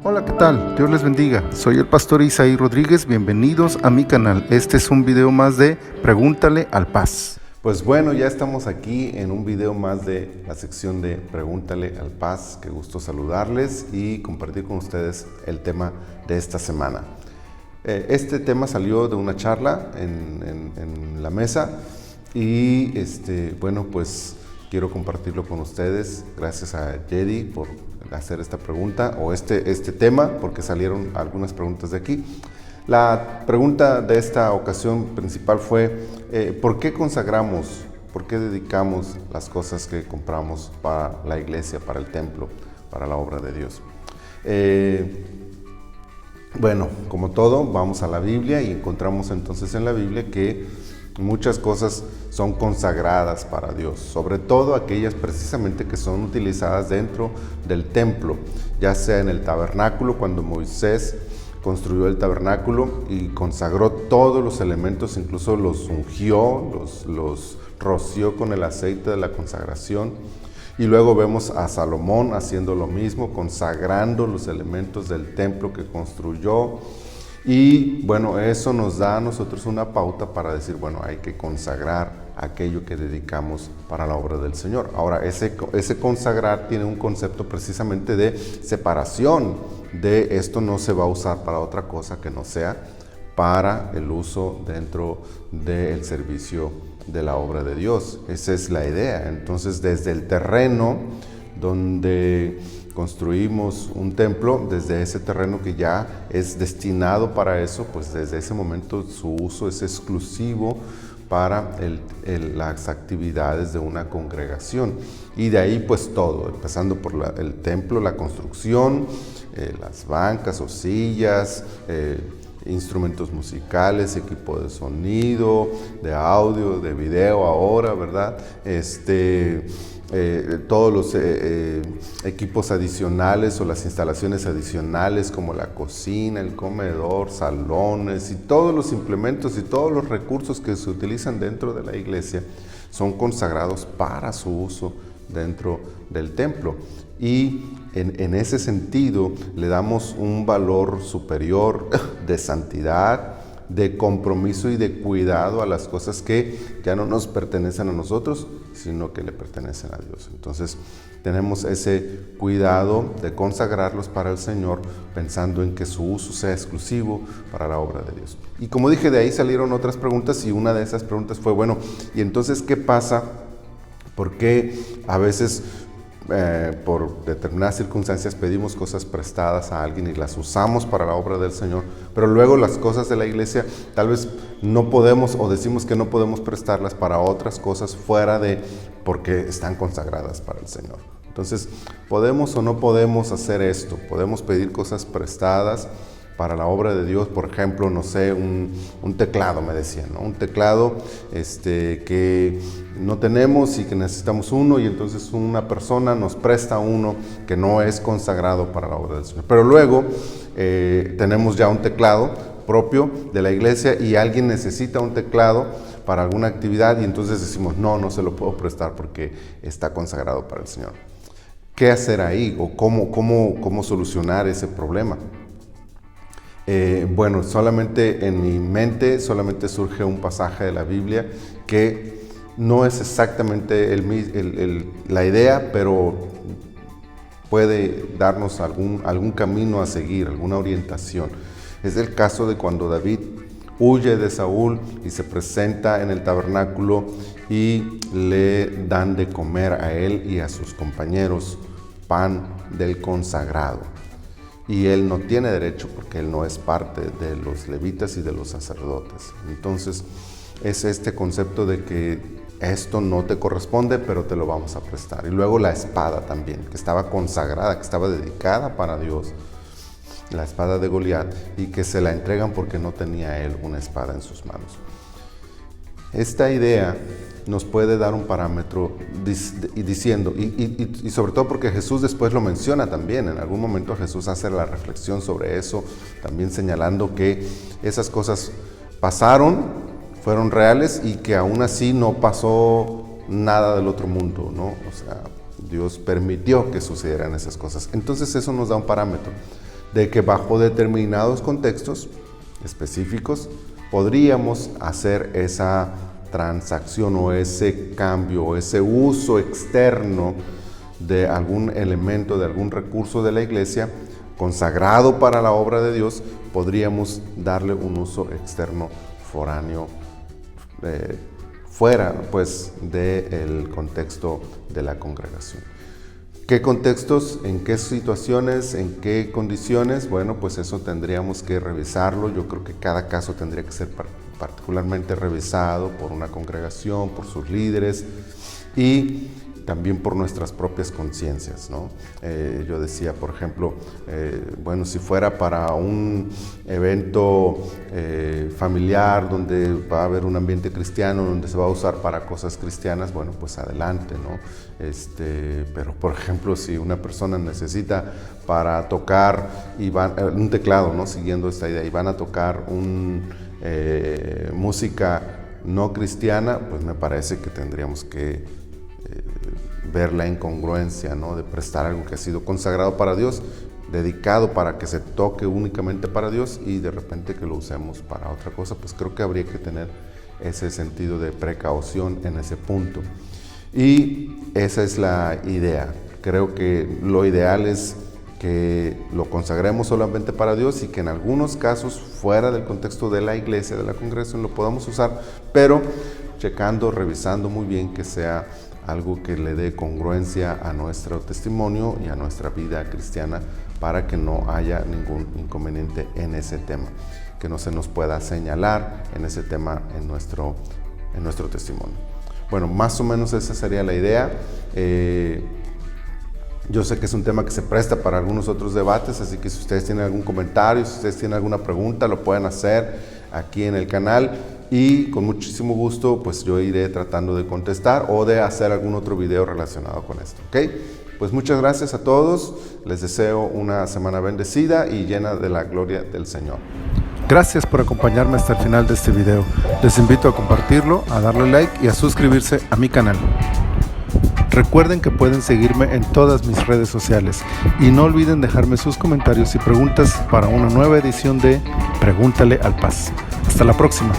Hola, ¿qué tal? Dios les bendiga. Soy el pastor Isaí Rodríguez. Bienvenidos a mi canal. Este es un video más de Pregúntale al Paz. Pues bueno, ya estamos aquí en un video más de la sección de Pregúntale al Paz. Qué gusto saludarles y compartir con ustedes el tema de esta semana. Este tema salió de una charla en la mesa y bueno, pues quiero compartirlo con ustedes. Gracias a Jedi por hacer esta pregunta o este tema, porque salieron algunas preguntas de aquí. La pregunta de esta ocasión principal fue ¿por qué consagramos, por qué dedicamos las cosas que compramos para la iglesia, para el templo, para la obra de Dios? Bueno, como todo, vamos a la Biblia y encontramos entonces en la Biblia que muchas cosas son consagradas para Dios, sobre todo aquellas precisamente que son utilizadas dentro del templo, ya sea en el tabernáculo, cuando Moisés construyó el tabernáculo y consagró todos los elementos, incluso los ungió, los roció con el aceite de la consagración. Y luego vemos a Salomón haciendo lo mismo, consagrando los elementos del templo que construyó. Y bueno, eso nos da a nosotros una pauta para decir, bueno, hay que consagrar aquello que dedicamos para la obra del Señor. Ahora, ese consagrar tiene un concepto precisamente de separación, de esto no se va a usar para otra cosa que no sea para el uso dentro del servicio de la obra de Dios. Esa es la idea. Entonces, desde el terreno donde construimos un templo, desde ese terreno que ya es destinado para eso, pues desde ese momento su uso es exclusivo para las actividades de una congregación. Y de ahí pues todo, empezando por el templo, la construcción, las bancas o sillas, instrumentos musicales, equipo de sonido, de audio, de video ahora, ¿verdad? Todos los equipos adicionales o las instalaciones adicionales como la cocina, el comedor, salones y todos los implementos y todos los recursos que se utilizan dentro de la iglesia son consagrados para su uso dentro del templo. Y en ese sentido le damos un valor superior de santidad, de compromiso y de cuidado a las cosas que ya no nos pertenecen a nosotros, sino que le pertenecen a Dios. Entonces tenemos ese cuidado de consagrarlos para el Señor, pensando en que su uso sea exclusivo para la obra de Dios. Y como dije, de ahí salieron otras preguntas y una de esas preguntas fue, bueno, ¿y entonces qué pasa? ¿Por qué a veces por determinadas circunstancias pedimos cosas prestadas a alguien y las usamos para la obra del Señor, pero luego las cosas de la iglesia tal vez no podemos o decimos que no podemos prestarlas para otras cosas fuera de porque están consagradas para el Señor? Entonces, ¿podemos o no podemos hacer esto? Podemos pedir cosas prestadas para la obra de Dios, por ejemplo, no sé, un teclado, me decían, ¿no? Un teclado que no tenemos y que necesitamos uno, y entonces una persona nos presta uno que no es consagrado para la obra del Señor. Pero luego tenemos ya un teclado propio de la iglesia y alguien necesita un teclado para alguna actividad y entonces decimos, no se lo puedo prestar porque está consagrado para el Señor. ¿Qué hacer ahí o cómo solucionar ese problema? Bueno, solamente en mi mente solamente surge un pasaje de la Biblia que no es exactamente la idea, pero puede darnos algún camino a seguir, alguna orientación. Es el caso de cuando David huye de Saúl y se presenta en el tabernáculo y le dan de comer a él y a sus compañeros pan del consagrado. Y él no tiene derecho porque él no es parte de los levitas y de los sacerdotes. Entonces es este concepto de que esto no te corresponde, pero te lo vamos a prestar. Y luego la espada también, que estaba consagrada, que estaba dedicada para Dios, la espada de Goliat, y que se la entregan porque no tenía él una espada en sus manos. Esta idea nos puede dar un parámetro diciendo, y sobre todo porque Jesús después lo menciona también, en algún momento Jesús hace la reflexión sobre eso, también señalando que esas cosas pasaron, fueron reales y que aún así no pasó nada del otro mundo, ¿no? O sea, Dios permitió que sucedieran esas cosas. Entonces eso nos da un parámetro. de que bajo determinados contextos específicos podríamos hacer esa transacción o ese cambio o ese uso externo de algún elemento, de algún recurso de la iglesia consagrado para la obra de Dios. Podríamos darle un uso externo foráneo, fuera pues del contexto de la congregación. ¿Qué contextos? ¿En qué situaciones? ¿En qué condiciones? Bueno, pues eso tendríamos que revisarlo. Yo creo que cada caso tendría que ser particularmente revisado por una congregación, por sus líderes y también por nuestras propias conciencias, ¿no? Yo decía, por ejemplo, bueno, si fuera para un evento familiar donde va a haber un ambiente cristiano, donde se va a usar para cosas cristianas, bueno, pues adelante, ¿no? Pero, por ejemplo, si una persona necesita para tocar un teclado, ¿no? Siguiendo esta idea, y van a tocar música no cristiana, pues me parece que tendríamos que ver la incongruencia, ¿no? De prestar algo que ha sido consagrado para Dios, dedicado para que se toque únicamente para Dios y de repente que lo usemos para otra cosa. Pues creo que habría que tener ese sentido de precaución en ese punto. Y esa es la idea. Creo que lo ideal es que lo consagremos solamente para Dios y que en algunos casos, fuera del contexto de la iglesia, de la congregación, lo podamos usar, pero checando, revisando muy bien que sea algo que le dé congruencia a nuestro testimonio y a nuestra vida cristiana, para que no haya ningún inconveniente en ese tema, que no se nos pueda señalar en ese tema en nuestro testimonio. Bueno, más o menos esa sería la idea. Yo sé que es un tema que se presta para algunos otros debates, así que si ustedes tienen algún comentario, si ustedes tienen alguna pregunta, lo pueden hacer aquí en el canal y con muchísimo gusto pues yo iré tratando de contestar o de hacer algún otro video relacionado con esto, ¿ok? Pues muchas gracias a todos, les deseo una semana bendecida y llena de la gloria del Señor. Gracias por acompañarme hasta el final de este video. Les invito a compartirlo, a darle like y a suscribirse a mi canal. Recuerden que pueden seguirme en todas mis redes sociales y no olviden dejarme sus comentarios y preguntas para una nueva edición de Pregúntale al Paz. Hasta la próxima.